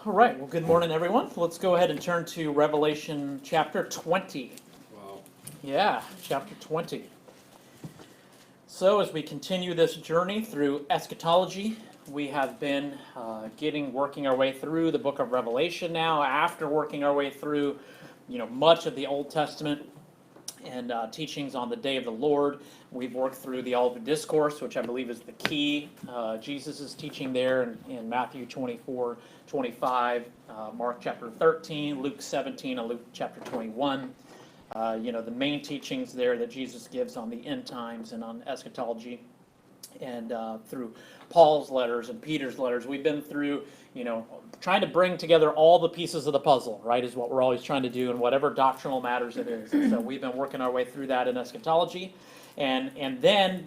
All right, well, good morning, everyone. Let's go ahead and turn to Revelation chapter 20. Wow. Yeah, chapter 20. So, as we continue this journey through eschatology, we have been working our way through the book of Revelation now, after working our way through, much of the Old Testament and teachings on the day of the Lord. We've worked through the Olivet Discourse, which I believe is the key. Jesus is teaching there in Matthew 24, 25, Mark chapter 13, Luke 17, and Luke chapter 21. The main teachings there that Jesus gives on the end times and on eschatology. And through Paul's letters and Peter's letters, we've been through, trying to bring together all the pieces of the puzzle, right, is what we're always trying to do in whatever doctrinal matters it is. And so we've been working our way through that in eschatology. And then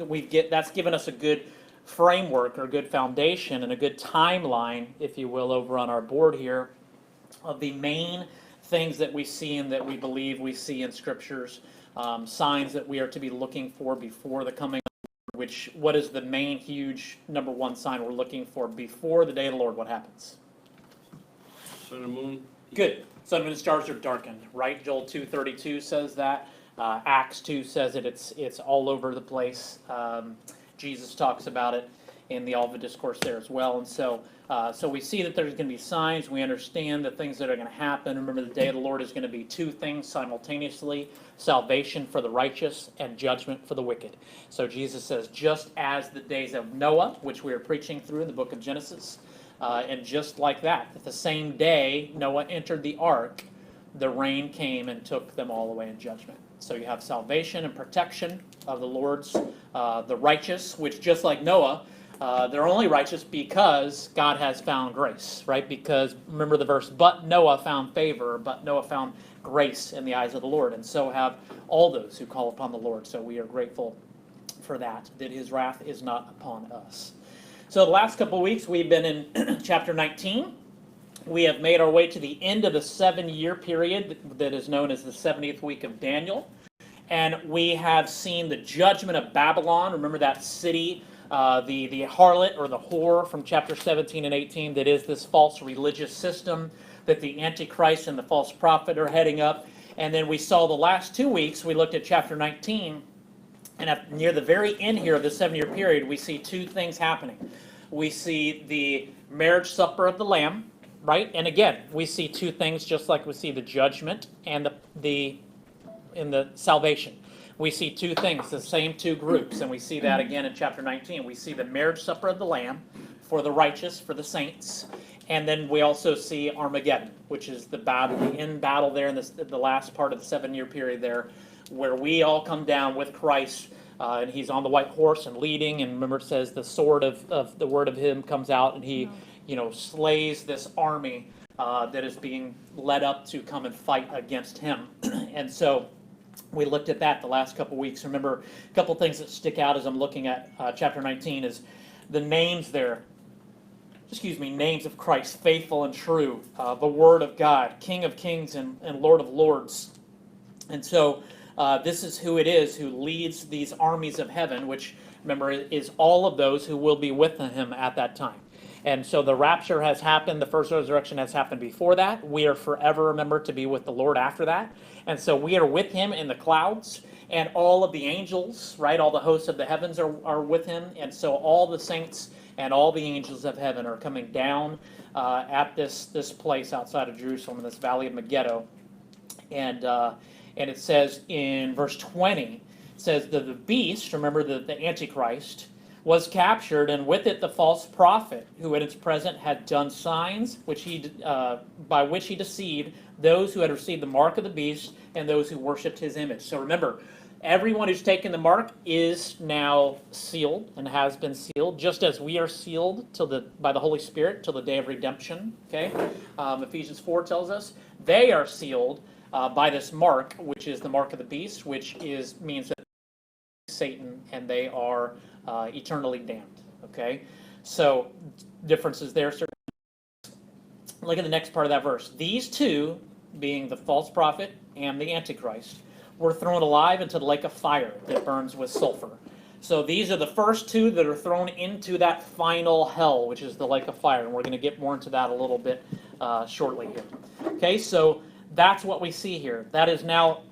that's given us a good framework or a good foundation and a good timeline, if you will, over on our board here of the main things that we see and that we believe we see in scriptures, signs that we are to be looking for before the coming. What is the main, huge, number one sign we're looking for before the day of the Lord? What happens? Sun and moon. Good. Sun, moon, and stars are darkened, right? Joel 2:32 says that. Acts 2 says it. It's all over the place. Jesus talks about it in the Olivet Discourse there as well. And so we see that there's going to be signs. We understand the things that are going to happen. Remember, the day of the Lord is going to be two things simultaneously: salvation for the righteous and judgment for the wicked. So Jesus says, just as the days of Noah, which we are preaching through in the book of Genesis, and just like that, the same day Noah entered the ark, the rain came and took them all away in judgment. So you have salvation and protection of the Lord's, the righteous, which just like Noah, they're only righteous because God has found grace, right? Because remember the verse, but Noah found favor, but Noah found grace in the eyes of the Lord, and so have all those who call upon the Lord. So we are grateful for that his wrath is not upon us. So the last couple of weeks we've been in chapter 19. We have made our way to the end of the 7-year period that is known as the 70th week of Daniel. And we have seen the judgment of Babylon. Remember that city, the harlot or the whore from chapter 17 and 18, that is this false religious system that the Antichrist and the false prophet are heading up. And then we saw the last 2 weeks, we looked at chapter 19, and near the very end here of the 7-year period, we see two things happening. We see the marriage supper of the Lamb, right? And again, we see two things just like we see the judgment and the salvation. We see two things, the same two groups, and we see that again in chapter 19. We see the marriage supper of the Lamb for the righteous, for the saints, and then we also see Armageddon, which is the battle, the end battle there in the last part of the 7-year period there, where we all come down with Christ, and he's on the white horse and leading, and remember it says the sword of the word of him comes out, and he slays this army that is being led up to come and fight against him. And so we looked at that the last couple weeks. Remember, a couple things that stick out as I'm looking at chapter 19 is the names there. Names of Christ, faithful and true, the Word of God, King of kings and Lord of lords. And so this is who it is who leads these armies of heaven, which, remember, is all of those who will be with him at that time. And so the rapture has happened, the first resurrection has happened before that. We are forever, remember, to be with the Lord after that. And so we are with him in the clouds, and all of the angels, right, all the hosts of the heavens are with him. And so all the saints and all the angels of heaven are coming down at this place outside of Jerusalem, in this valley of Megiddo. And it says in verse 20, it says that the beast, remember the Antichrist, was captured, and with it the false prophet, who at its present had done signs by which he deceived those who had received the mark of the beast and those who worshipped his image. So remember, everyone who's taken the mark is now sealed and has been sealed, just as we are sealed by the Holy Spirit till the day of redemption. Okay, Ephesians 4 tells us they are sealed by this mark, which is the mark of the beast, which means that Satan, and they are eternally damned. Okay, so differences there. Look at the next part of that verse. These two, being the false prophet and the Antichrist, were thrown alive into the lake of fire that burns with sulfur. So these are the first two that are thrown into that final hell, which is the lake of fire. And we're going to get more into that a little bit shortly here. Okay, so that's what we see here. That is now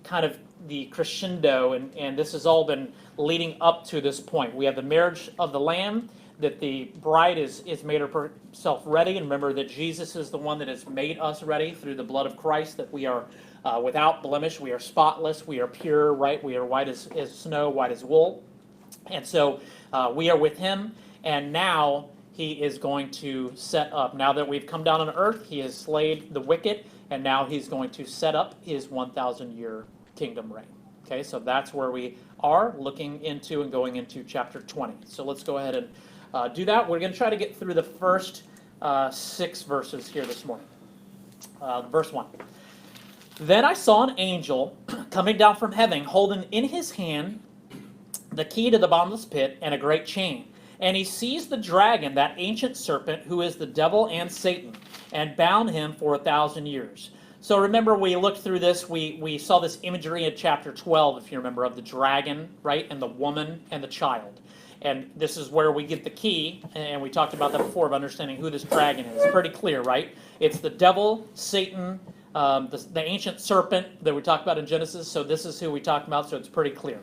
kind of the crescendo, and this has all been leading up to this point. We have the marriage of the Lamb, that the bride is made herself ready, and remember that Jesus is the one that has made us ready through the blood of Christ, that we are without blemish, we are spotless, we are pure, right? We are white as snow, white as wool. And so we are with him, and now he is going to set up. Now that we've come down on earth, he has slayed the wicked, and now he's going to set up his 1,000-year kingdom reign. Okay, so that's where we are looking into and going into chapter 20. So let's go ahead and do that. We're going to try to get through the first 6 verses here this morning. Verse 1. Then I saw an angel coming down from heaven, holding in his hand the key to the bottomless pit and a great chain. And he seized the dragon, that ancient serpent, who is the devil and Satan, and bound him for 1,000 years. So remember, we looked through this, we saw this imagery in chapter 12, if you remember, of the dragon, right, and the woman and the child. And this is where we get the key, and we talked about that before, of understanding who this dragon is. Pretty clear, right? It's the devil, Satan, the ancient serpent that we talked about in Genesis, so this is who we talked about, so it's pretty clear.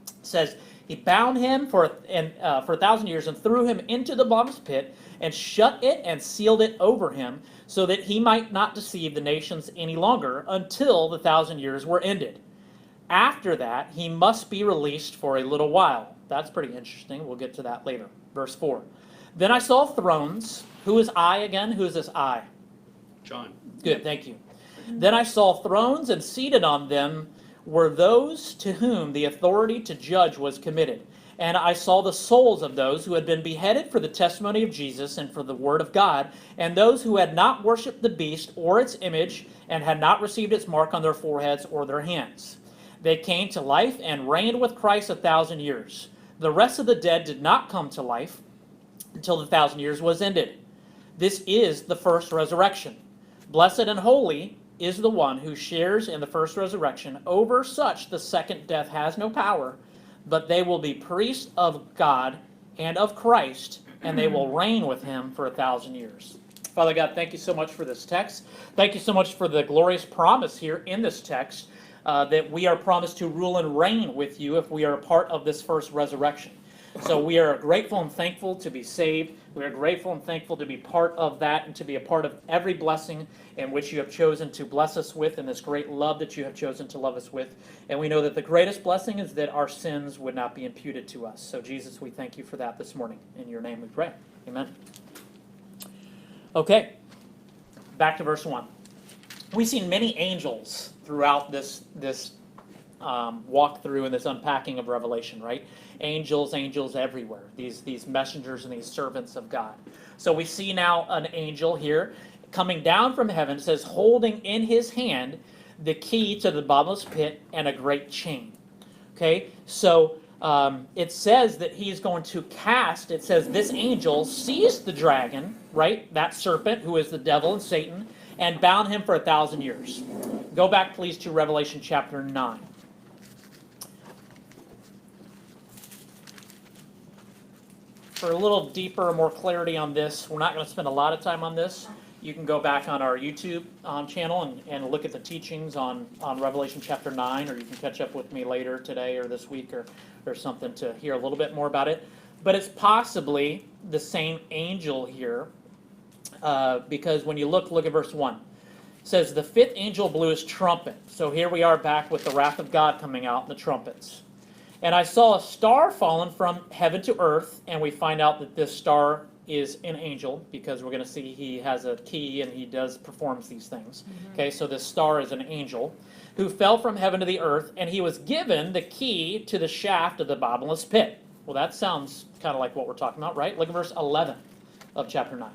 It says, he bound him for 1,000 years and threw him into the bottomless pit and shut it and sealed it over him so that he might not deceive the nations any longer until the 1,000 years were ended. After that, he must be released for a little while. That's pretty interesting. We'll get to that later. Verse 4. Then I saw thrones. Who is I again? Who is this I? John. Good, thank you. Then I saw thrones, and seated on them were those to whom the authority to judge was committed. And I saw the souls of those who had been beheaded for the testimony of Jesus and for the word of God, and those who had not worshipped the beast or its image, and had not received its mark on their foreheads or their hands. They came to life and reigned with Christ 1,000 years. The rest of the dead did not come to life until the 1,000 years was ended. This is the first resurrection. Blessed and holy is the one who shares in the first resurrection. Over such the second death has no power, but they will be priests of God and of Christ, and they will reign with him for 1,000 years. Father God, thank you so much for this text. Thank you so much for the glorious promise here in this text that we are promised to rule and reign with you if we are a part of this first resurrection. So we are grateful and thankful to be saved. We are grateful and thankful to be part of that and to be a part of every blessing in which you have chosen to bless us with, and this great love that you have chosen to love us with. And we know that the greatest blessing is that our sins would not be imputed to us. So Jesus, we thank you for that this morning. In your name we pray. Amen. Okay, back to verse 1. We've seen many angels throughout this walk through and this unpacking of Revelation, right? Angels everywhere. These messengers and these servants of God. So we see now an angel here coming down from heaven. It says, holding in his hand the key to the bottomless pit and a great chain. Okay, so it says that he's going to cast, it says this angel seized the dragon, right? That serpent who is the devil and Satan, and bound him for 1,000 years. Go back, please, to Revelation chapter 9. For a little deeper, more clarity on this, we're not going to spend a lot of time on this. You can go back on our YouTube channel and look at the teachings on Revelation chapter 9, or you can catch up with me later today or this week or something to hear a little bit more about it. But it's possibly the same angel here, because when you look at verse 1. It says, the fifth angel blew his trumpet. So here we are back with the wrath of God coming out and the trumpets. And I saw a star fallen from heaven to earth, and we find out that this star is an angel, because we're going to see he has a key and he performs these things. Mm-hmm. Okay, so this star is an angel who fell from heaven to the earth, and he was given the key to the shaft of the bottomless pit. Well, that sounds kind of like what we're talking about, right? Look at verse 11 of chapter 9.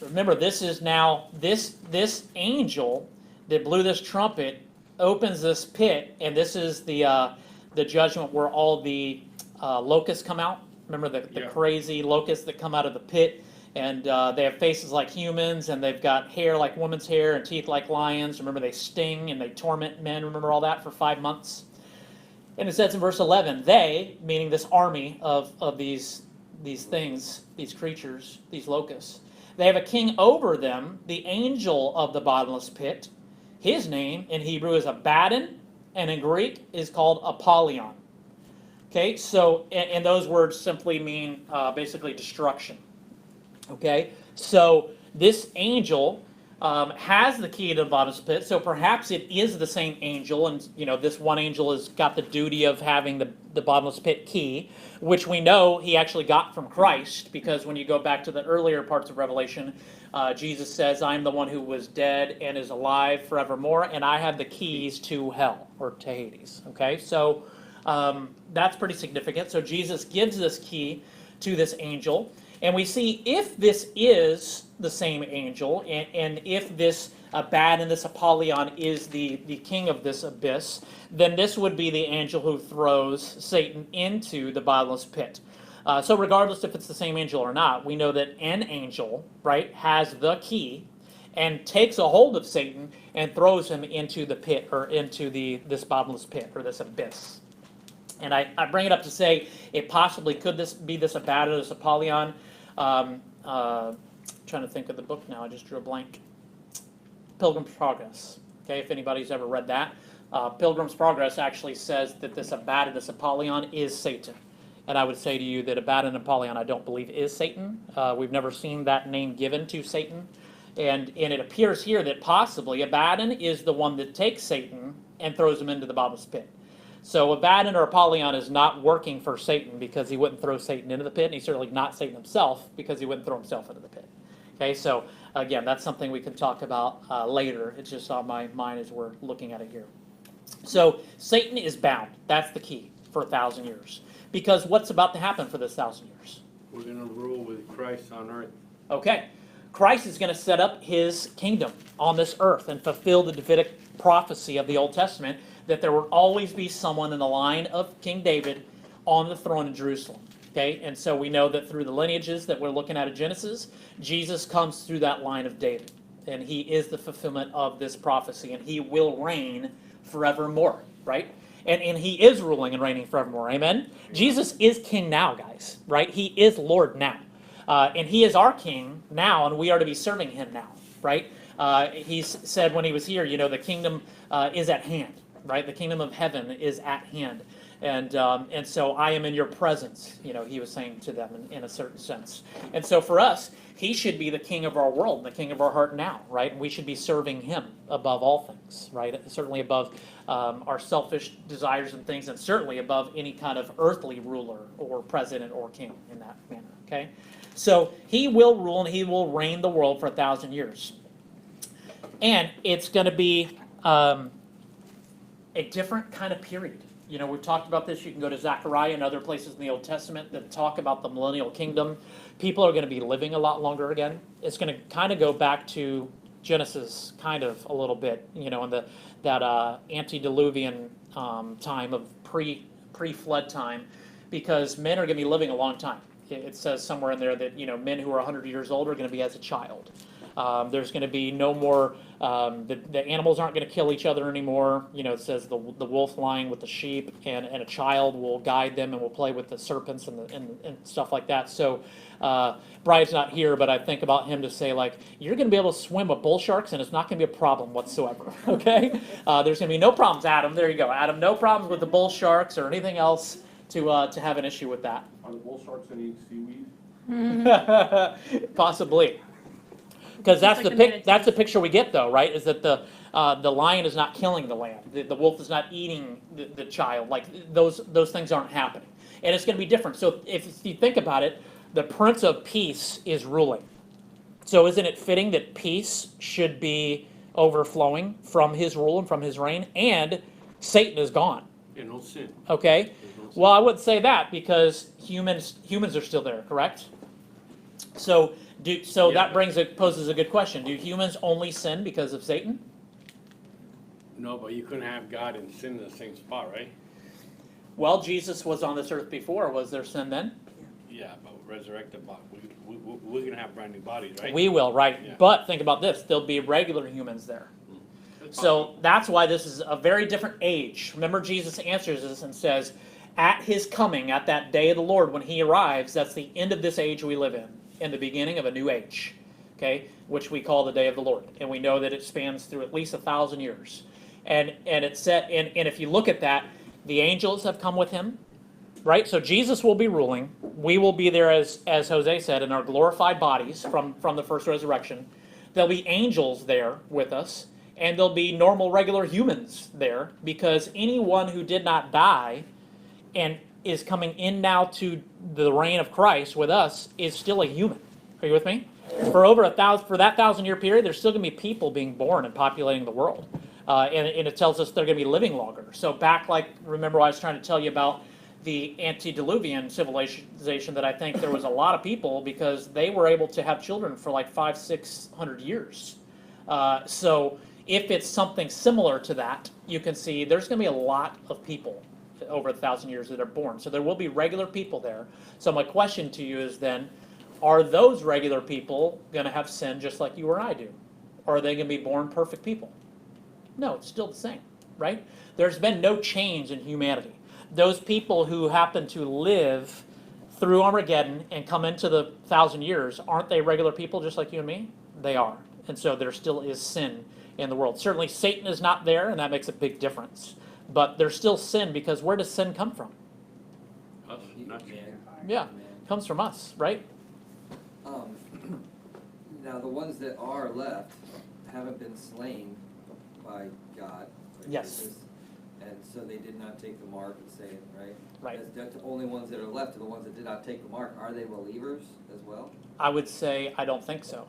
Remember, this is now, this angel that blew this trumpet opens this pit, and this is the judgment where all the locusts come out. Remember the crazy locusts that come out of the pit, and they have faces like humans, and they've got hair like women's hair and teeth like lions. Remember, they sting and they torment men. Remember all that for 5 months? And it says in verse 11, they, meaning this army of these things, these creatures, these locusts, They have a king over them, the angel of the bottomless pit. His name in Hebrew is Abaddon, and in Greek is called Apollyon. Okay, so, and those words simply mean basically destruction. Okay, so this angel has the key to the bottomless pit, so perhaps it is the same angel, and this one angel has got the duty of having the bottomless pit key, which we know he actually got from Christ, because when you go back to the earlier parts of Revelation, Jesus says, "I am the one who was dead and is alive forevermore, and I have the keys to hell," or to Hades. Okay, so that's pretty significant. So Jesus gives this key to this angel. And we see if this is the same angel, and if this Abaddon, this Apollyon, is the king of this abyss, then this would be the angel who throws Satan into the bottomless pit. So regardless if it's the same angel or not, we know that an angel, right, has the key and takes a hold of Satan and throws him into the pit, or into this bottomless pit, or this abyss. And I bring it up to say it possibly could be this Abaddon, this Apollyon. Trying to think of the book now. I just drew a blank. Pilgrim's Progress. Okay, if anybody's ever read that, Pilgrim's Progress actually says that this Abaddon, this Apollyon, is Satan. And I would say to you that Abaddon and Apollyon, I don't believe is Satan. We've never seen that name given to Satan, and it appears here that possibly Abaddon is the one that takes Satan and throws him into the bottomless pit. So Abaddon or Apollyon is not working for Satan, because he wouldn't throw Satan into the pit, and he's certainly not Satan himself, because he wouldn't throw himself into the pit. Okay, so again, that's something we can talk about later. It's just on my mind as we're looking at it here. So Satan is bound. That's the key for 1,000 years. Because what's about to happen for this 1,000 years? We're going to rule with Christ on earth. Okay. Christ is going to set up his kingdom on this earth and fulfill the Davidic prophecy of the Old Testament, that there will always be someone in the line of King David on the throne in Jerusalem. Okay, and so we know that through the lineages that we're looking at in Genesis, Jesus comes through that line of David, and he is the fulfillment of this prophecy, and he will reign forevermore, right? And he is ruling and reigning forevermore, amen? Jesus is king now, guys, right? He is Lord now, and he is our king now, and we are to be serving him now, right? He said when he was here, the kingdom is at hand, right? The kingdom of heaven is at hand. And so I am in your presence, he was saying to them in a certain sense. And so for us, he should be the king of our world, and the king of our heart now, right? And we should be serving him above all things, right? Certainly above our selfish desires and things, and certainly above any kind of earthly ruler or president or king in that manner, okay? So he will rule and he will reign the world for 1,000 years. And it's going to be a different kind of period. We've talked about this. You can go to Zechariah and other places in the Old Testament that talk about the millennial kingdom. People are going to be living a lot longer again. It's going to kind of go back to Genesis, kind of a little bit, in that antediluvian time of pre-flood time, because men are going to be living a long time. It says somewhere in there that men who are 100 years old are going to be as a child. There's going to be no more, the animals aren't going to kill each other anymore. It says the wolf lying with the sheep, and a child will guide them and will play with the serpents and stuff like that. So Brian's not here, but I think about him to say, like, you're going to be able to swim with bull sharks, and it's not going to be a problem whatsoever, okay? There's going to be no problems, Adam. There you go, Adam. No problems with the bull sharks or anything else to have an issue with that. Are the bull sharks going to eat seaweed? Possibly. Because that's the picture we get, though, right? Is that the lion is not killing the lamb, the wolf is not eating the child. Like those things aren't happening, and it's going to be different. So if you think about it, the Prince of Peace is ruling. So isn't it fitting that peace should be overflowing from his rule and from his reign? And Satan is gone. Yeah, no sin. Okay. No sin. Well, I wouldn't say that, because humans are still there, correct? So. That poses a good question. Do humans only sin because of Satan? No, but you couldn't have God and sin in the same spot, right? Well, Jesus was on this earth before. Was there sin then? Yeah, but resurrected body. We're going to have brand new bodies, right? We will, right? Yeah. But think about this. There'll be regular humans there. So that's why this is a very different age. Remember, Jesus answers this and says, at his coming, at that day of the Lord when he arrives, that's the end of this age we live in the beginning of a new age. okay, which we call the day of the Lord. And we know that it spans through at least 1,000 years. And it's set, and if you look at that, the angels have come with him, right? So Jesus will be ruling. We will be there, as Jose said, in our glorified bodies from the first resurrection. There'll be angels there with us, and there'll be normal, regular humans there, because anyone who did not die and is coming in now to the reign of Christ with us is still a human. Are you with me? For that 1,000-year period, there's still going to be people being born and populating the world. And it tells us they're going to be living longer. So back, remember I was trying to tell you about the antediluvian civilization, that I think there was a lot of people because they were able to have children for like 500-600 years. So if it's something similar to that, you can see there's going to be a lot of people over 1,000 years that are born. So there will be regular people there. So my question to you is then, are those regular people going to have sin just like you or I do? Or are they going to be born perfect people? No, it's still the same, right? There's been no change in humanity. Those people who happen to live through Armageddon and come into the 1,000 years, aren't they regular people just like you and me? They are. And so there still is sin in the world. Certainly Satan is not there, and that makes a big difference. But there's still sin, because where does sin come from? Us, not you. Yeah, it comes from us, right? Now, the ones that are left haven't been slain by God. By Yes. Jesus, and so they did not take the mark and say it, right? Right. That's the only ones that are left are the ones that did not take the mark. Are they believers as well? I would say I don't think so.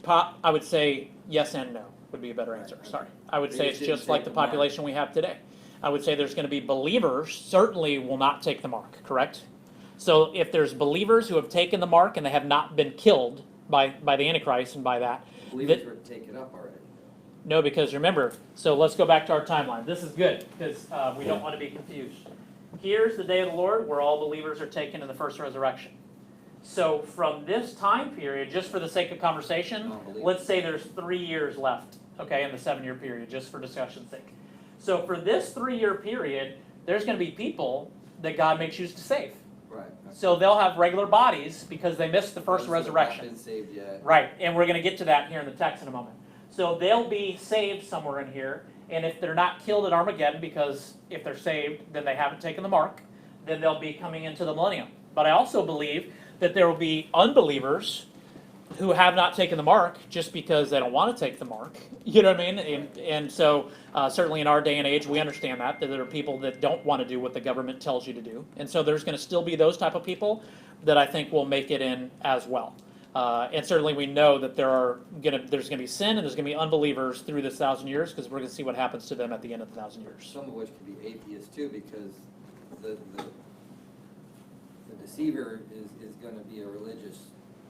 I would say yes and no would be a better answer. Sorry. I would They say just it's didn't just like take the the mark. population we have today. I would say there's going to be believers, certainly will not take the mark, correct? So if there's believers who have taken the mark and they have not been killed by the Antichrist and by that, Believers were taken up already. no, because remember, so let's go back to our timeline. This is good, because we don't want to be confused. Here's the day of the Lord, where all believers are taken in the first resurrection. So from this time period, just for the sake of conversation, let's say there's 3 years left, okay, in the 7-year period, just for discussion's sake. So for this 3-year period, there's going to be people that God may choose to save. Right. So they'll have regular bodies because they missed the first Those that have resurrection. not been saved yet. Right, and we're going to get to that here in the text in a moment. So they'll be saved somewhere in here, and if they're not killed at Armageddon, because if they're saved, then they haven't taken the mark, then they'll be coming into the millennium. But I also believe that there will be unbelievers who have not taken the mark just because they don't want to take the mark. You know what I mean? And so certainly in our day and age, we understand that there are people that don't want to do what the government tells you to do. And so there's going to still be those type of people that I think will make it in as well. And certainly we know that there's going to be sin and there's going to be unbelievers through this 1,000 years, because we're going to see what happens to them at the end of the 1,000 years. Some of which could be atheists too, because the deceiver is going to be a religious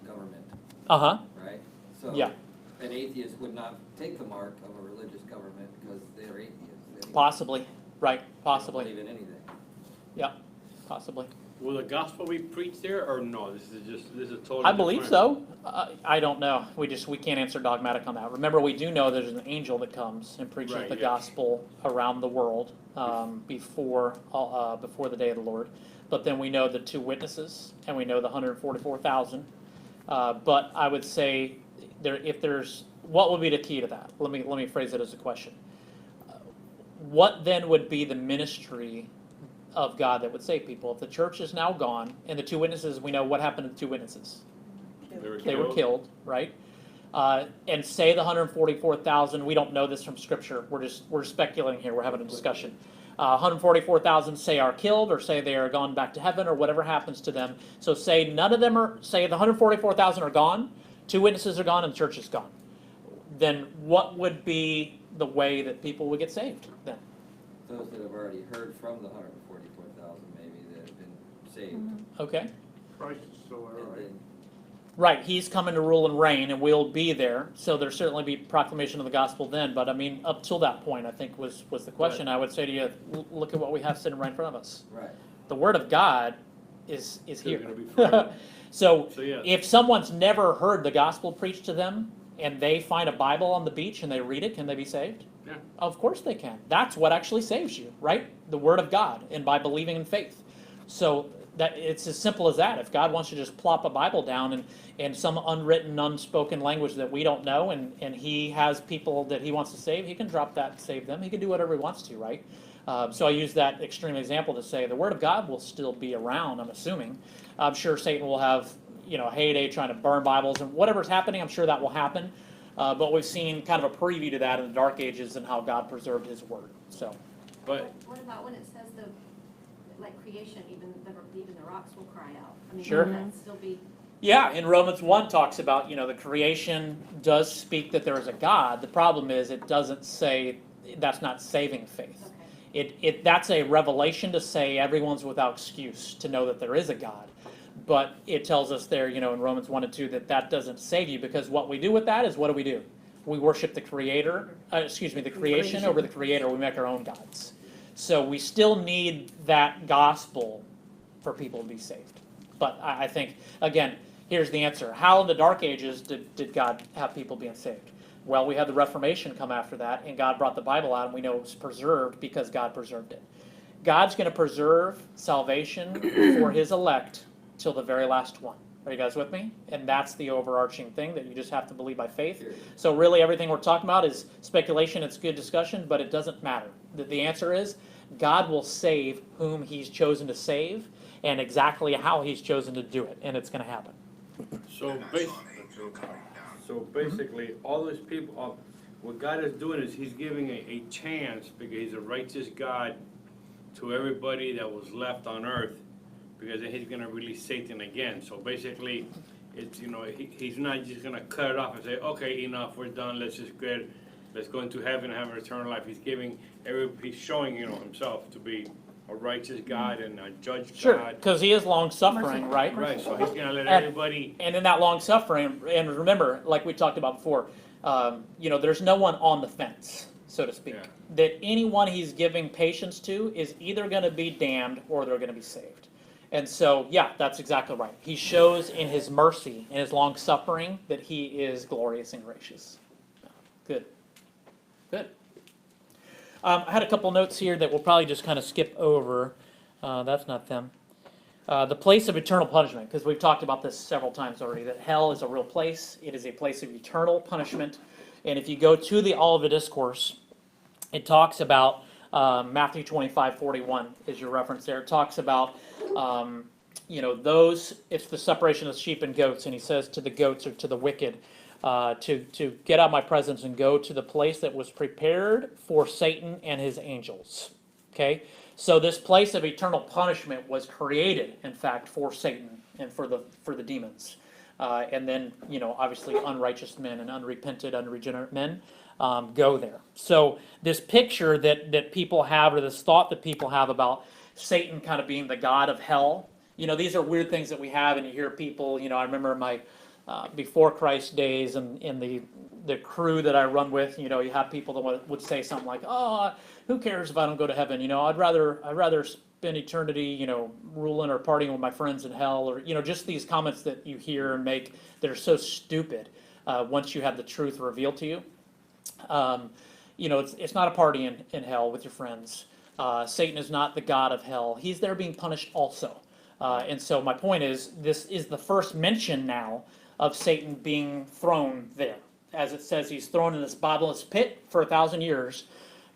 government, Uh-huh. right? So Yeah. an atheist would not take the mark of a religious government because they're atheists. They Possibly. Right. don't Possibly. believe in anything. Yeah. Possibly. Will the gospel be preached there, or no? This is totally. I believe different. so. I don't know. We can't answer dogmatic on that. Remember, we do know there's an angel that comes and preaches Right, the yeah. gospel around the world before the day of the Lord. But then we know the 2 witnesses, and we know the 144,000. But I would say what would be the key to that? Let me phrase it as a question. What then would be the ministry of God that would save people? If the church is now gone, and the 2 witnesses, we know what happened to the 2 witnesses. They were killed, right? And say the 144,000, we don't know this from Scripture. We're speculating here. We're having a discussion. 144,000 say are killed, or say they are gone back to heaven, or whatever happens to them. So say none of them say the 144,000 are gone, 2 witnesses are gone, and the church is gone. Then what would be the way that people would get saved then? Those that have already heard from the 144,000 maybe that have been saved. Okay. Christ is still there, And right? then Right, he's coming to rule and reign, and we'll be there. So there'll certainly be proclamation of the gospel then. But I mean, up till that point, I think was the question. I would say to you, look at what we have sitting right in front of us. Right. The Word of God is here. gonna be forever. So So, yeah. if someone's never heard the gospel preached to them, and they find a Bible on the beach and they read it, can they be saved? Yeah. Of course they can. That's what actually saves you, right? The Word of God, and by believing in faith. So That it's as simple as that. If God wants to just plop a Bible down and some unwritten, unspoken language that we don't know, and he has people that he wants to save, he can drop that and save them. He can do whatever he wants to, right? So I use that extreme example to say the Word of God will still be around, I'm assuming. I'm sure Satan will have, a heyday trying to burn Bibles, and whatever's happening, I'm sure that will happen. But we've seen kind of a preview to that in the Dark Ages and how God preserved his Word. So, But What about when it says like creation, even the rocks will cry out? I mean, Sure. would that still be? yeah, in Romans 1 talks about, the creation does speak that there is a God. The problem is it doesn't say that's not saving faith. Okay. That's a revelation to say everyone's without excuse to know that there is a God. But it tells us there, in Romans 1 and 2 that doesn't save you, because what we do with that is, what do? We worship the Creator, the creation over the Creator. We make our own gods. So we still need that gospel for people to be saved. But I think, again, here's the answer. How in the Dark Ages did God have people being saved? Well, we had the Reformation come after that, and God brought the Bible out, and we know it was preserved because God preserved it. God's going to preserve salvation for his elect till the very last one. Are you guys with me? And that's the overarching thing that you just have to believe by faith. So really everything we're talking about is speculation. It's good discussion, but it doesn't matter. The answer is God will save whom he's chosen to save, and exactly how he's chosen to do it, and it's going to happen. So basically, all those people, what God is doing is he's giving a chance, because he's a righteous God, to everybody that was left on earth, because then he's going to release Satan again. So basically, it's, he's not just going to cut it off and say, okay, enough, we're done, let's go into heaven and have eternal life. He's showing, himself to be a righteous God and a judge Sure, God. because he is long-suffering, right? Right, so he's going to let everybody. And in that long-suffering, and remember, like we talked about before, there's no one on the fence, so to speak. Yeah. That anyone he's giving patience to is either going to be damned or they're going to be saved. And so, yeah, that's exactly right. He shows in his mercy, in his long-suffering, that he is glorious and gracious. Good. Good. I had a couple notes here that we'll probably just kind of skip over. That's not them. The place of eternal punishment, because we've talked about this several times already, that hell is a real place. It is a place of eternal punishment. And if you go to the Olivet Discourse, it talks about Matthew 25:41 is your reference there. It talks about, those, it's the separation of sheep and goats, and he says to the goats or to the wicked, to get out of my presence and go to the place that was prepared for Satan and his angels. Okay? So this place of eternal punishment was created, in fact, for Satan and for the demons. And then, obviously unrighteous men and unrepented, unregenerate men go there. So this picture that people have, or this thought that people have about Satan kind of being the god of hell, these are weird things that we have, and you hear people, I remember my before Christ days and in the crew that I run with, you have people that would say something like, oh, who cares if I don't go to heaven? I'd rather spend eternity, ruling or partying with my friends in hell, or, just these comments that you hear and make that are so stupid once you have the truth revealed to you. It's not a party in hell with your friends. Satan is not the god of hell. He's there being punished also. And so my point is, this is the first mention now of Satan being thrown there. As it says, he's thrown in this bottomless pit for 1,000 years,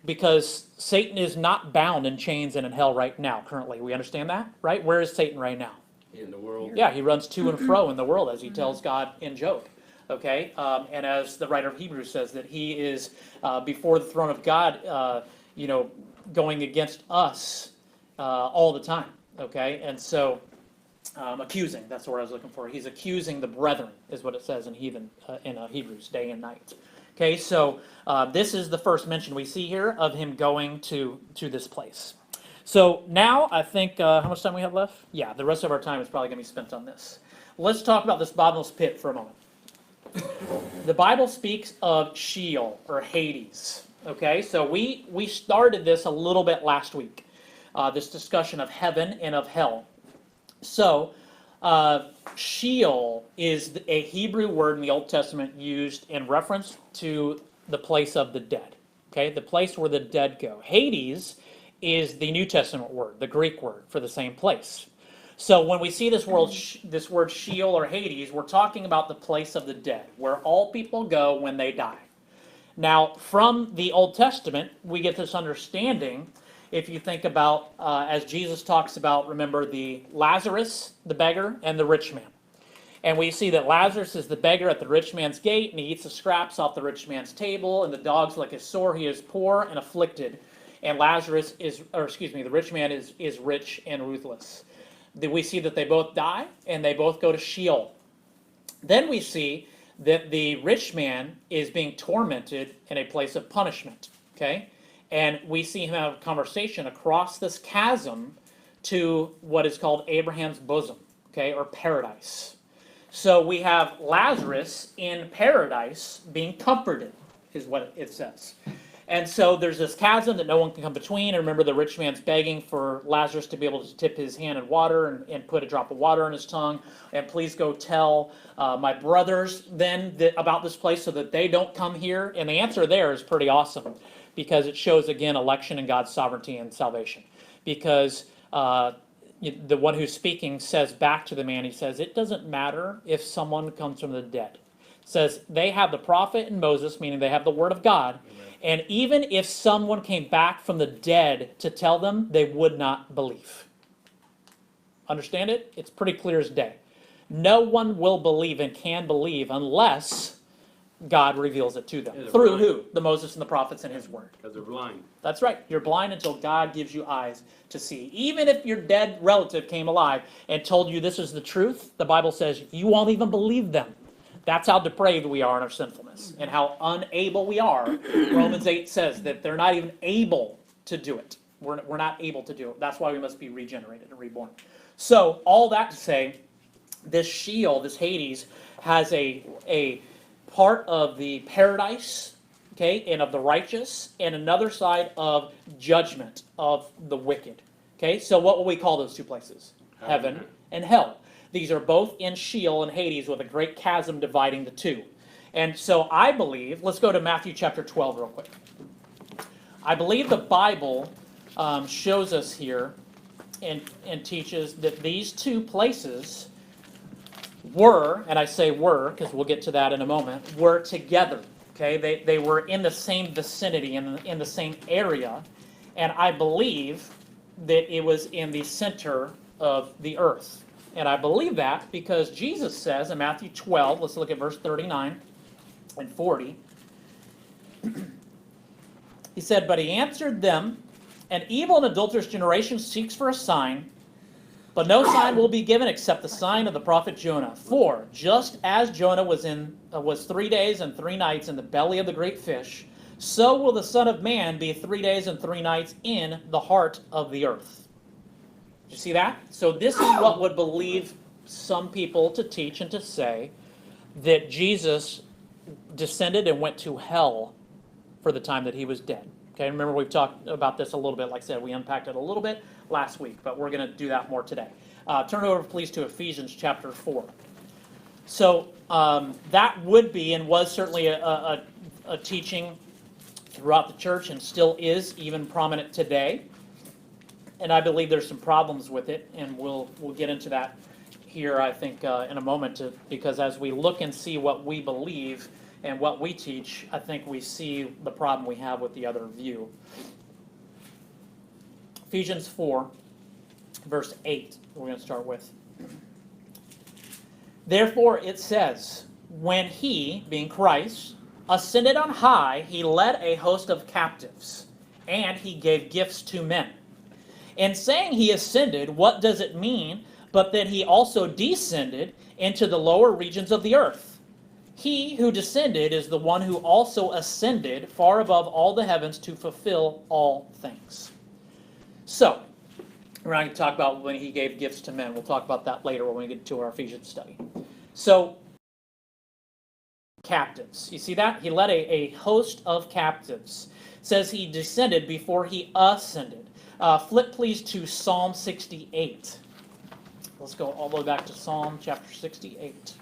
because Satan is not bound in chains and in hell right now, currently. We understand that, right? Where is Satan right now? In the world. Yeah, he runs to and fro in the world, as he tells God in Job. Okay? And as the writer of Hebrews says, that he is before the throne of God, going against us all the time. Okay? And so, accusing, that's the word I was looking for. He's accusing the brethren, is what it says in Hebrews, day and night. Okay, so this is the first mention we see here of him going to this place. So now I think, how much time we have left? Yeah, the rest of our time is probably going to be spent on this. Let's talk about this bottomless pit for a moment. The Bible speaks of Sheol, or Hades. Okay, so we started this a little bit last week, this discussion of heaven and of hell. So, Sheol is a Hebrew word in the Old Testament used in reference to the place of the dead. Okay, the place where the dead go. Hades is the New Testament word, the Greek word for the same place. So when we see this word Sheol or Hades, we're talking about the place of the dead, where all people go when they die. Now, from the Old Testament, we get this understanding. If you think about, as Jesus talks about, remember the Lazarus, the beggar, and the rich man. And we see that Lazarus is the beggar at the rich man's gate, and he eats the scraps off the rich man's table, and the dogs lick his sore. He is poor and afflicted. And the rich man is rich and ruthless. We see that they both die, and they both go to Sheol. Then we see that the rich man is being tormented in a place of punishment, okay? And we see him have a conversation across this chasm to what is called Abraham's bosom, okay, or paradise. So we have Lazarus in paradise being comforted, is what it says. And so there's this chasm that no one can come between. And remember, the rich man's begging for Lazarus to be able to dip his hand in water and put a drop of water in his tongue. And please go tell my brothers then about this place so that they don't come here. And the answer there is pretty awesome, because it shows, again, election and God's sovereignty and salvation. Because the one who's speaking says back to the man, he says, it doesn't matter if someone comes from the dead. It says they have the prophet and Moses, meaning they have the word of God. Amen. And even if someone came back from the dead to tell them, they would not believe. Understand it? It's pretty clear as day. No one will believe and can believe unless God reveals it to them. Yeah, through blind. Who? The Moses and the prophets and his word. Because they're blind. That's right. You're blind until God gives you eyes to see. Even if your dead relative came alive and told you this is the truth, the Bible says you won't even believe them. That's how depraved we are in our sinfulness and how unable we are. Romans 8 says that they're not even able to do it. We're not able to do it. That's why we must be regenerated and reborn. So all that to say, this Sheol, this Hades, has a part of the paradise, okay, and of the righteous, and another side of judgment of the wicked. Okay, so what will we call those two places? Heaven and hell. These are both in Sheol and Hades with a great chasm dividing the two. And so I believe, let's go to Matthew chapter 12 real quick. I believe the Bible shows us here and teaches that these two places were, and I say were because we'll get to that in a moment, were together. Okay, they were in the same vicinity, in the same area, and I believe that it was in the center of the earth. And I believe that because Jesus says in Matthew 12, let's look at verse 39 and 40. He said, but he answered them, an evil and adulterous generation seeks for a sign, but no sign will be given except the sign of the prophet Jonah. For just as Jonah was 3 days and 3 nights in the belly of the great fish, so will the Son of Man be 3 days and 3 nights in the heart of the earth. You see that? So this is what would believe some people to teach and to say that Jesus descended and went to hell for the time that he was dead. Okay, remember we've talked about this a little bit. Like I said, we unpacked it a little bit last week, but we're going to do that more today. Turn over, please, to Ephesians chapter 4. So that would be and was certainly a teaching throughout the church and still is even prominent today. And I believe there's some problems with it, and we'll get into that here, I think, in a moment, because as we look and see what we believe and what we teach, I think we see the problem we have with the other view. Ephesians 4, verse 8, we're going to start with. Therefore it says, when he, being Christ, ascended on high, he led a host of captives, and he gave gifts to men. In saying he ascended, what does it mean but that he also descended into the lower regions of the earth? He who descended is the one who also ascended far above all the heavens to fulfill all things. So, we're not going to talk about when he gave gifts to men. We'll talk about that later when we get to our Ephesians study. So, captives. You see that? He led a host of captives. It says he descended before he ascended. Flip, please, to Psalm 68. Let's go all the way back to Psalm chapter 68.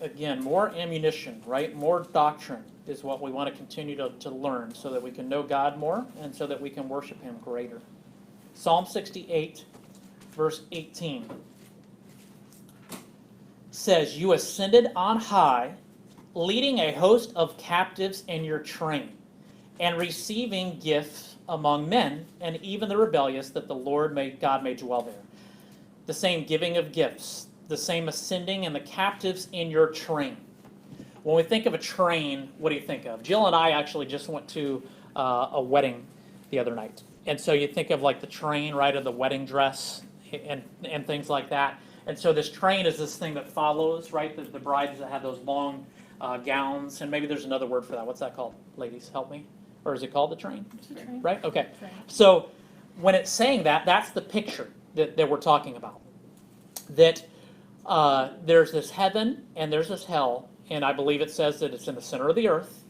Again, more ammunition, right? More doctrine is what we want to continue to learn so that we can know God more and so that we can worship Him greater. Psalm 68, verse 18 says, "You ascended on high, leading a host of captives in your train, and receiving gifts among men, and even the rebellious, that the Lord God may dwell there." The same giving of gifts, the same ascending and the captives in your train. When we think of a train, what do you think of? Jill and I actually just went to a wedding the other night. And so you think of like the train, right, of the wedding dress and things like that. And so this train is this thing that follows, right, the brides that have those long gowns. And maybe there's another word for that. What's that called? Ladies, help me. Or is it called the train? Right? Okay. So when it's saying that, that's the picture that we're talking about. That there's this heaven and there's this hell, and I believe it says that it's in the center of the earth.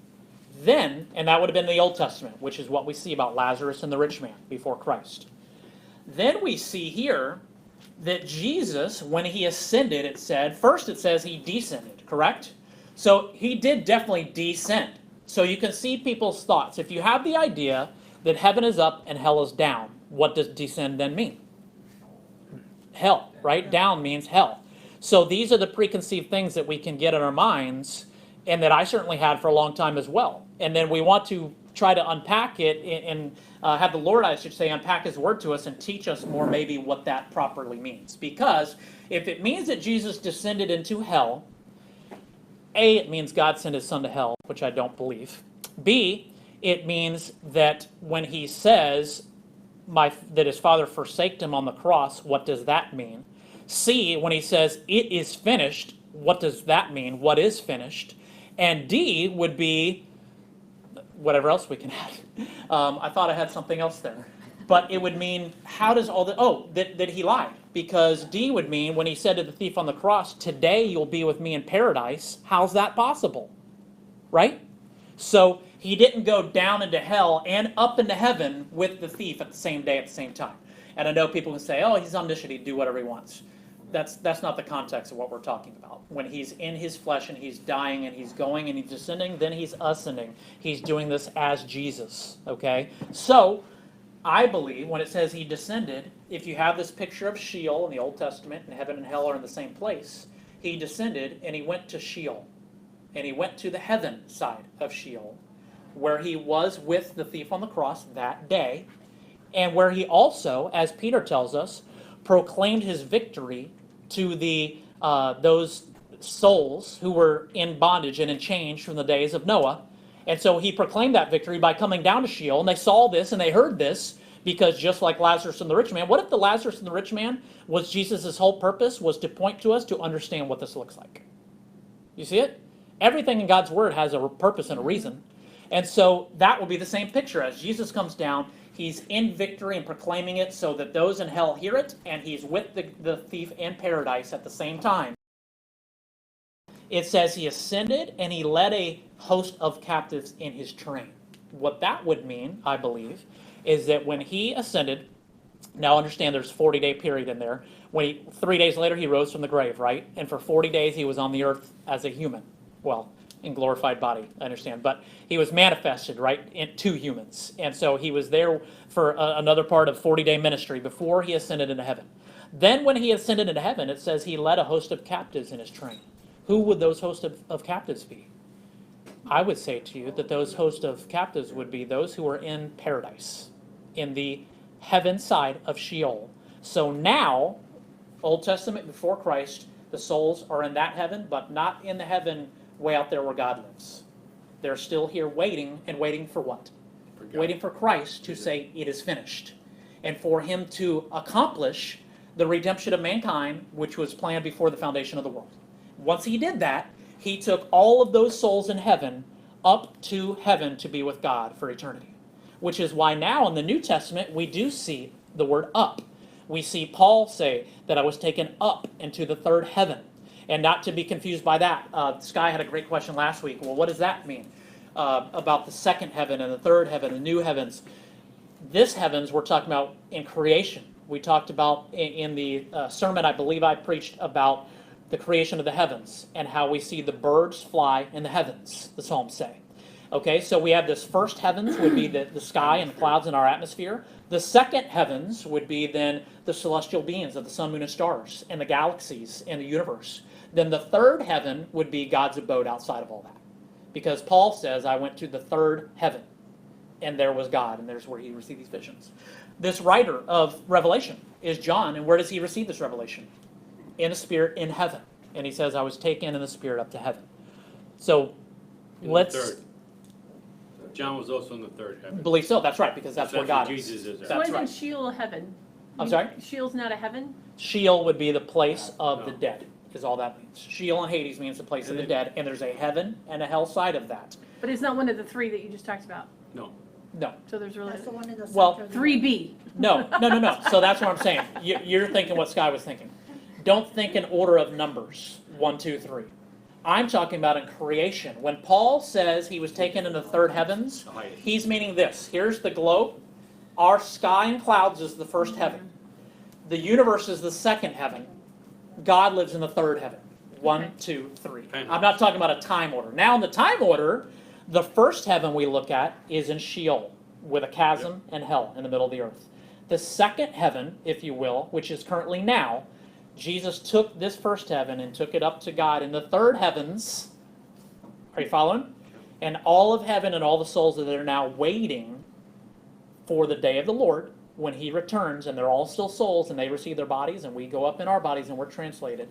Then, and that would have been the Old Testament, which is what we see about Lazarus and the rich man before Christ. Then we see here that Jesus, when he ascended, it says he descended, correct? So he did definitely descend. So you can see people's thoughts. If you have the idea that heaven is up and hell is down, what does descend then mean? Hell, right? Down means hell. So these are the preconceived things that we can get in our minds, and that I certainly had for a long time as well. And then we want to try to unpack it and have the Lord, I should say, unpack His Word to us and teach us more maybe what that properly means. Because if it means that Jesus descended into hell, A, it means God sent His Son to hell, which I don't believe. B, it means that when He says that His Father forsaked Him on the cross, what does that mean? C, when He says, "It is finished," what does that mean? What is finished? And D would be whatever else we can add. I thought I had something else there. But it would mean, how does all that He lied. Because D would mean, when He said to the thief on the cross, "Today you'll be with me in paradise," how's that possible? Right? So He didn't go down into hell and up into heaven with the thief at the same day, at the same time. And I know people can say, "Oh, He's omniscient, He'd do whatever He wants." That's not the context of what we're talking about. When He's in His flesh and He's dying and He's going and He's descending, then He's ascending. He's doing this as Jesus, okay? So, I believe when it says He descended, if you have this picture of Sheol in the Old Testament, and heaven and hell are in the same place, He descended and He went to Sheol. And He went to the heaven side of Sheol, where He was with the thief on the cross that day, and where He also, as Peter tells us, proclaimed His victory to those souls who were in bondage and in chains from the days of Noah. And so He proclaimed that victory by coming down to Sheol, and they saw this and they heard this, because just like Lazarus and the rich man, what if the Lazarus and the rich man was Jesus' whole purpose was to point to us to understand what this looks like? You see it? Everything in God's Word has a purpose and a reason. And so that will be the same picture. As Jesus comes down, He's in victory and proclaiming it so that those in hell hear it, and He's with the thief in paradise at the same time. It says He ascended and He led a host of captives in His train. What that would mean, I believe, is that when He ascended, now understand there's a 40-day period in there. 3 days later He rose from the grave, right? And for 40 days He was on the earth as a human. Well, in glorified body, I understand. But He was manifested, right, to humans. And so He was there for another part of 40-day ministry before He ascended into heaven. Then when He ascended into heaven, it says He led a host of captives in His train. Who would those hosts of captives be? I would say to you that those hosts of captives would be those who are in paradise, in the heaven side of Sheol. So now, Old Testament before Christ, the souls are in that heaven, but not in the heaven way out there where God lives. They're still here waiting, and waiting for what? Waiting for Christ to say, "It is finished." And for Him to accomplish the redemption of mankind, which was planned before the foundation of the world. Once He did that, He took all of those souls in heaven up to heaven to be with God for eternity. Which is why now in the New Testament we do see the word up. We see Paul say that I was taken up into the third heaven. And not to be confused by that. Sky had a great question last week. Well, what does that mean about the second heaven and the third heaven, the new heavens? This heavens we're talking about in creation. We talked about in the sermon I believe I preached about the creation of the heavens and how we see the birds fly in the heavens, the Psalms say. Okay, so we have this first heavens would be the sky and the clouds in our atmosphere. The second heavens would be then the celestial beings of the sun, moon, and stars, and the galaxies and the universe. Then the third heaven would be God's abode outside of all that. Because Paul says, I went to the third heaven, and there was God, and there's where he received these visions. This writer of Revelation is John, and where does he receive this revelation? In the Spirit, in heaven. And he says, I was taken in the Spirit up to heaven. So, In the let's third. John was also in the third heaven. believe so. That's right, because that's where God is. Jesus is. So That's isn't right. Sheol a heaven? I'm sorry? Sheol's not a heaven? Sheol would be the place of No. the dead, is all that means. Sheol and Hades means the place of the dead, and there's a heaven and a hell side of that. But it's not one of the three that you just talked about. No. No, So there's really, That's the one in the Well, center. 3B. no. So that's what I'm saying. You're thinking what Sky was thinking. Don't think in order of numbers, 1, 2, 3. I'm talking about in creation. When Paul says he was taken into the third heavens, The highest. he's meaning this. Here's the globe. Our sky and clouds is the first heaven. The universe is the second heaven. God lives in the third heaven. 1, Okay. 2, 3. Penthouse. I'm not talking about a time order. Now in the time order, the first heaven we look at is in Sheol, with a chasm and hell in the middle of the earth. The second heaven, if you will, which is currently now, Jesus took this first heaven and took it up to God in the third heavens. Are you following? And all of heaven and all the souls that are now waiting for the day of the Lord when he returns, and they're all still souls and they receive their bodies and we go up in our bodies and we're translated.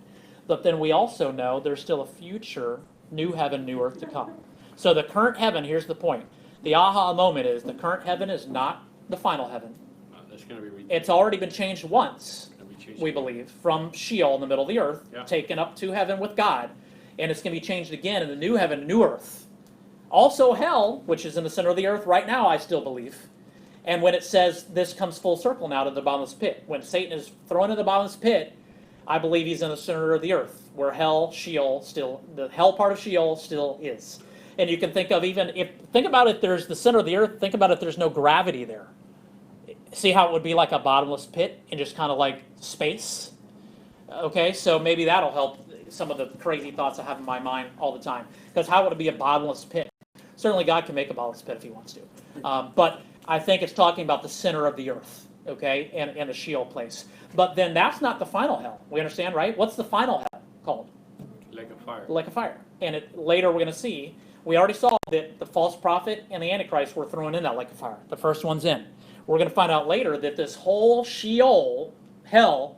But then we also know there's still a future new heaven, new earth to come. So the current heaven, here's the point. The aha moment is the current heaven is not the final heaven. That's going to be. It's already been changed once, Gonna be changed. we believe, from Sheol in the middle of the earth, Yeah. taken up to heaven with God, and it's going to be changed again in the new heaven, new earth. Also hell, which is in the center of the earth right now, I still believe. And when it says this comes full circle now to the bottomless pit, when Satan is thrown in the bottomless pit, I believe he's in the center of the earth, where hell, Sheol, still, the hell part of Sheol still is. And you can think of think about if there's the center of the earth, think about if there's no gravity there. See how it would be like a bottomless pit and just kind of like space? Okay, so maybe that'll help some of the crazy thoughts I have in my mind all the time. Because how would it be a bottomless pit? Certainly God can make a bottomless pit if he wants to. But I think it's talking about the center of the earth, okay, and the Sheol place. But then that's not the final hell. We understand, right? What's the final hell called? Like a fire. Like a fire. And later we're going to see, we already saw that the false prophet and the Antichrist were thrown in that lake of fire. The first one's in. We're going to find out later that this whole Sheol, hell,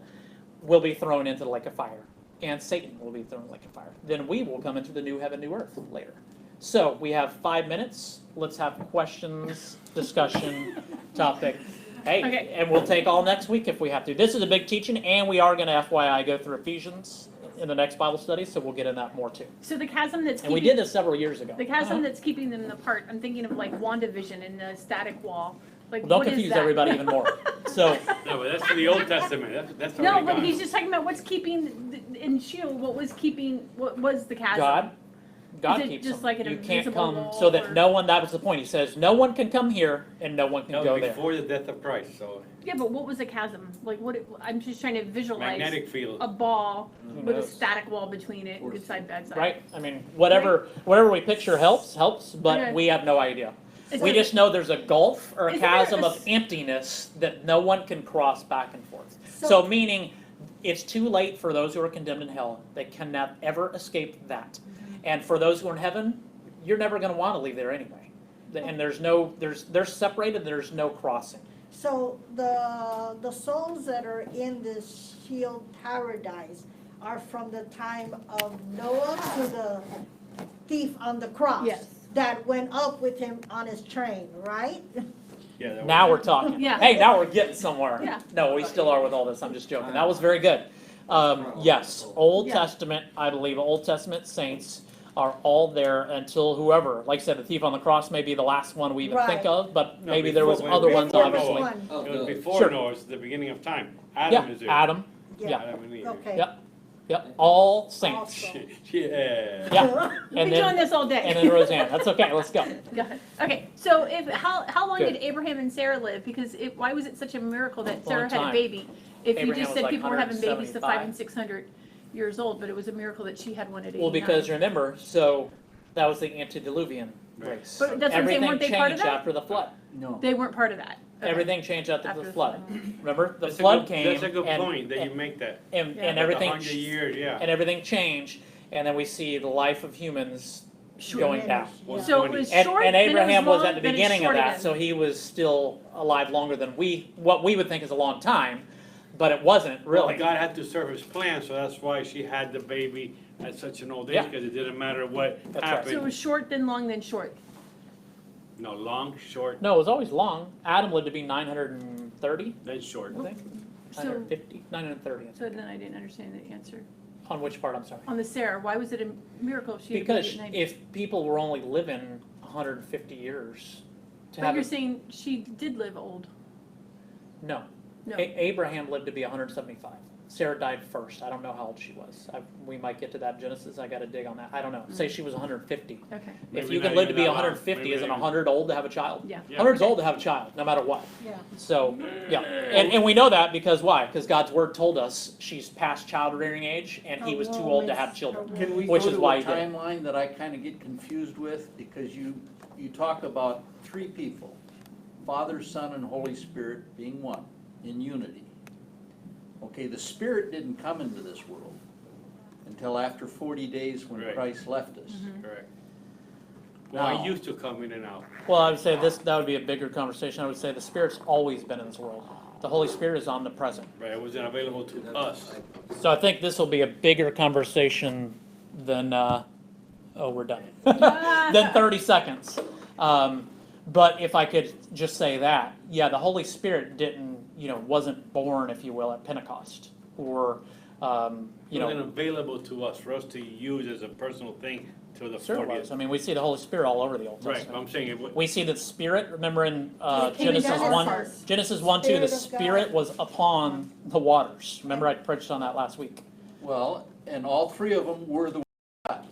will be thrown into the lake of fire. And Satan will be thrown in the lake of fire. Then we will come into the new heaven, new earth later. So we have 5 minutes. Let's have questions, discussion, topic. Hey, Okay. and we'll take all next week if we have to. This is a big teaching, and we are going to, FYI, go through Ephesians in the next Bible study, so we'll get in that more too. So the chasm that's And we keeping, did this several years ago. the chasm that's keeping them apart, I'm thinking of like WandaVision and the static wall. Like, Well, don't what is confuse that? everybody even more. So, No, but that's the Old Testament. That's No, already but gone. he's just talking about what's keeping, in Sheol, what was the chasm? God Is it keeps just them. like an You can't invisible come wall so that or- no one, that was the point. He says, no one can come here and no one can That go was there. before the death of Christ, so Yeah, but what was a chasm? Like I'm just trying to visualize magnetic field. a ball Who with a knows? static wall between it, good side, bad side. Right? I mean, whatever we picture helps, but Okay. we have no idea. Is We there- just know there's a gulf or a Isn't there chasm a of s- emptiness that no one can cross back and forth. So- So meaning, it's too late for those who are condemned in hell. They cannot ever escape that. And for those who are in heaven, you're never going to want to leave there anyway. And they're separated, there's no crossing. So the souls that are in this Sheol paradise are from the time of Noah to the thief on the cross. Yes. That went up with him on his train, right? Yeah, that Now was- we're talking. Yeah. Hey, now we're getting somewhere. Yeah. No, we still are with all this. I'm just joking. That was very good. Yes, Old Yeah. Testament, I believe Old Testament saints are all there until whoever, like I said, the thief on the cross may be the last one we even think Right. of, but No, maybe there was before- other ones, before obviously. Noah. One. Oh, It was good. before Sure. Noah, it's the beginning of time. Yeah, Adam is there. Adam, Yeah, Adam and Eve. okay. yep, yep, all saints. Awesome. Yeah. Yeah, We've and been doing then, this all day. and then Roseanne. That's okay, let's go. Go ahead. Okay, so how long Good. did Abraham and Sarah live? Because why was it such a miracle that Sarah Long had a time. baby? If you Abraham just was said like people were having babies to 500 175. and 600 years old, but it was a miracle that she had one at 89. Well, because remember, so that was the antediluvian race. But that's what I'm saying, weren't they part of Everything changed that? after the flood. No. They weren't part of that. Okay. Everything changed after After the the flood. flood. Remember, the That's flood came. That's a good and- point, that you make that. And, Yeah. and Like everything, 100 years, yeah. and everything changed, and then we see the life of humans going down. Well, So it 20. was And, short, and then it Abraham was long, at the then it's beginning of short that, again. so he was still alive longer than what we would think is a long time, but it wasn't Well, really. God had to serve his plan, so that's why she had the baby at such an old age, Yeah. because it didn't matter what That's right. So it happened. was short, then long, then short. No, long, short, No, it was always long. Adam lived to be 930, then short. I think. So, 950, 930. so then I didn't understand the answer. On which part, I'm sorry? On the Sarah, why was it a miracle if she had a Because baby at 90? if people were only living 150 years, to But have you're a, saying she did live old. no. No. Abraham lived to be 175. Sarah died first. I don't know how old she was. We might get to that in Genesis. I got to dig on that. I don't know. Say she was 150. Okay. If Maybe you can not live to even be that long. 150, Maybe isn't not even- 100 old to have a child? Yeah. Yeah. 100's old to have a child, no matter what. Yeah. So, yeah. And we know that because why? Because God's word told us she's past childbearing age and he was too old to have children. Can we Which go is to why a he did it. timeline that I kind of get confused with? Because you talk about three people, Father, Son, and Holy Spirit being one, in unity. Okay, the Spirit didn't come into this world until after 40 days when Right. Christ left us. Correct. Well, Now- I used to come in and out. Well, I would say that would be a bigger conversation. I would say the Spirit's always been in this world. The Holy Spirit is omnipresent. Right, it wasn't available to us. So I think this will be a bigger conversation than, we're done. Ah. Than 30 seconds. But if I could just say that, yeah, the Holy Spirit wasn't born, if you will, at Pentecost. Or, It wasn't available to us, for us to use as a personal thing till the sure it was. 40th. I mean, we see the Holy Spirit all over the Old Right, Testament. but I'm saying it, We see the Spirit, remember in It came Genesis down 1, first. Genesis 1, 2, the Spirit of God. Spirit was upon the waters. Remember I preached on that last week. Well, and all three of them were the Word of God.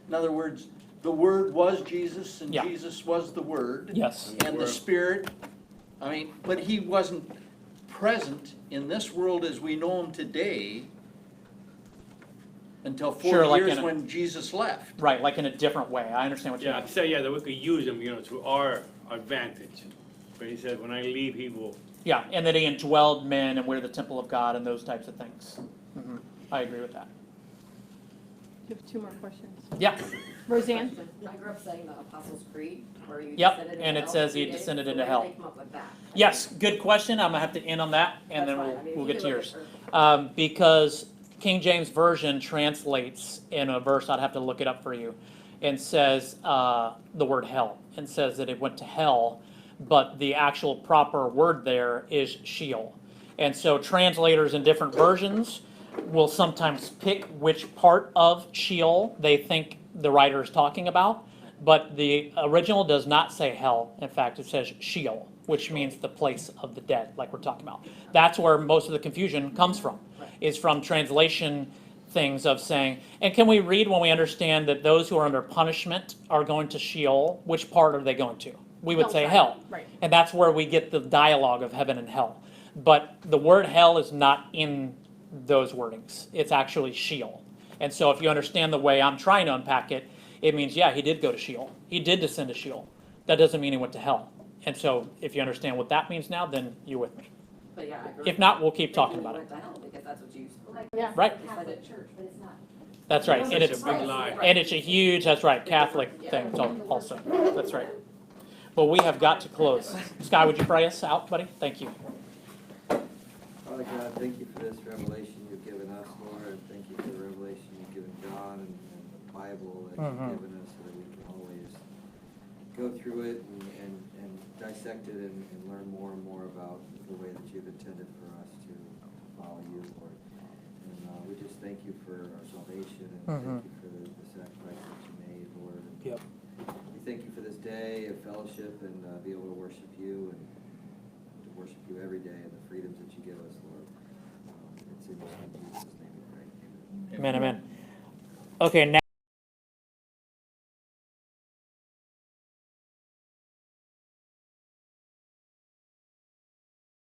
In other words, the Word was Jesus, and Yeah. Jesus was the Word. Yes. And the Word. Spirit, but he wasn't present in this world as we know him today until 40 Sure, like years in a- when Jesus left. Right, like in a different way. I understand what you yeah, mean. I said, yeah, that we could use them, to our advantage. But he said, when I leave, he will. Yeah, and that he indwelled men and we're the temple of God and those types of things. Mhm. I agree with that. You have two more questions. Yeah, Roseanne? I grew up saying the Apostles' Creed, where you Yep, descended into and it hell says for he 3 days. descended So into where hell. did they come up with that? yes, good question. I'm gonna have to end on that and then That's fine. I mean, we'll you get can to look yours. at Because King James Version translates in a verse, I'd have to look it up for you, and says the word hell, and says that it went to hell, but the actual proper word there is Sheol. And so translators in different versions will sometimes pick which part of Sheol they think the writer is talking about, but the original does not say hell. In fact, it says Sheol, which means the place of the dead, like we're talking about. That's where most of the confusion comes from, is from translation things of saying, and can we read when we understand that those who are under punishment are going to Sheol, which part are they going to? We would say Hellside, hell. right. And that's where we get the dialogue of heaven and hell. But the word hell is not in those wordings. It's actually Sheol. And so if you understand the way I'm trying to unpack it, it means, yeah, he did go to Sheol. He did descend to Sheol. That doesn't mean he went to hell. And so if you understand what that means now, then you're with me. But yeah, I grew If up not, we'll keep talking thinking about he it. went to hell, because that's what you. Like, Yeah. it's Right. a Catholic church, but it's not. That's right. It's And such it's, a big lie. and it's a huge, that's right, Catholic thing also. That's right. Well, we have got to close. Sky, would you pray us out, buddy? Thank you. Father God, thank you for this revelation you've given us, Lord, and thank you for the revelation you've given John and the Bible that Mhm. you've given us so that we can always go through it and dissect it and learn more and more about the way that you've intended for us to follow you, Lord. And we just thank you for our salvation and Mhm. thank you for the sacrifice that you made, Lord. And Yep. we thank you for this day of fellowship and be able to worship you and to worship you every day and the freedoms that you give us, Lord. It's in Jesus' name we pray. Amen. Amen, amen. Okay, now.